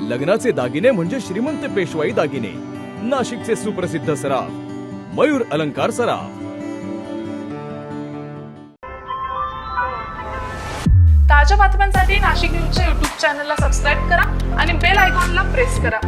लग्नाचे दागिने म्हणजे श्रीमंत पेशवाई दागिने, नाशिकचे सुप्रसिद्ध सराफ मयूर अलंकार सराफ। ताज्या बातम्यांसाठी नाशिक न्यूजच्या YouTube चॅनलला सबस्क्राईब करा आणि बेल आयकॉनला प्रेस करा।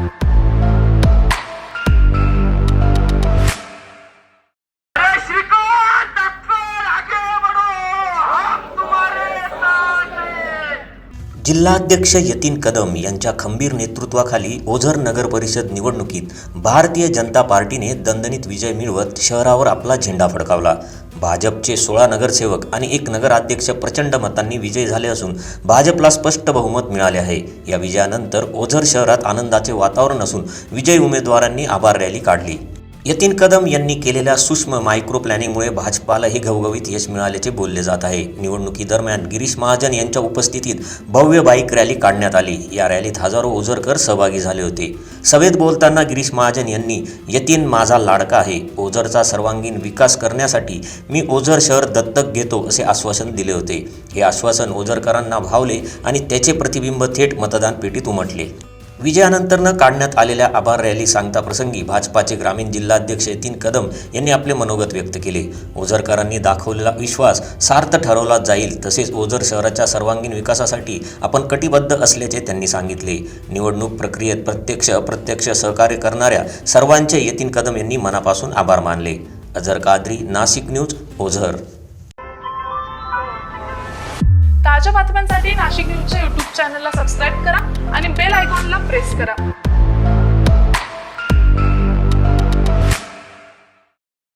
जिल्हाध्यक्ष यतीन कदम यांच्या खंबीर नेतृत्वाखाली ओझर नगर परिषद निवडणुकीत भारतीय जनता पार्टीने दणदणीत विजय मिळवत शहरावर आपला झेंडा फडकावला। भाजपचे 16 नगरसेवक आणि 1 नगराध्यक्ष प्रचंड मतांनी विजयी झाले असून भाजपला स्पष्ट बहुमत मिळाले आहे। या विजयानंतर ओझर शहरात आनंदाचे वातावरण असून विजयी उमेदवारांनी आभार रॅली काढली। यतीन कदम यांनी केलेल्या सूक्ष्म मायक्रो प्लॅनिंगमुळे भाजपालाही घवघवीत यश मिळाल्याचे बोलले जात आहे। निवडणुकीदरम्यान गिरीश महाजन यांच्या उपस्थितीत भव्य बाईक रॅली काढण्यात आली। या रॅलीत हजारो ओझरकर सहभागी झाले होते। सभेत बोलताना गिरीश महाजन यांनी यतीन माझा लाडका आहे, ओझरचा सर्वांगीण विकास करण्यासाठी मी ओझर शहर दत्तक घेतो असे आश्वासन दिले होते। हे आश्वासन ओझरकरांना भावले आणि त्याचे प्रतिबिंब थेट मतदान पेटीत उमटले। विजयानंतर काढण्यात आलेल्या आभार रॅली सांगता प्रसंगी भाजपाचे ग्रामीण जिल्हाध्यक्ष यतीन कदम यांनी आपले मनोगत व्यक्त केले। ओझरकरांनी दाखवलेला विश्वास सार्थ ठरवला जाईल, तसेच ओझर शहराच्या सर्वांगीण विकासासाठी आपण कटिबद्ध असल्याचे त्यांनी सांगितले। निवडणूक प्रक्रियेत प्रत्यक्ष अप्रत्यक्ष सहकार्य करणाऱ्या सर्वांचे यतीन कदम यांनी मनापासून आभार मानले। अझर कादरी, नाशिक न्यूज, ओझर। ताज्या बातम्यांसाठी नाशिक न्यूजच्या YouTube चॅनलला सबस्क्राईब करा आणि बेल आयकॉनला प्रेस करा।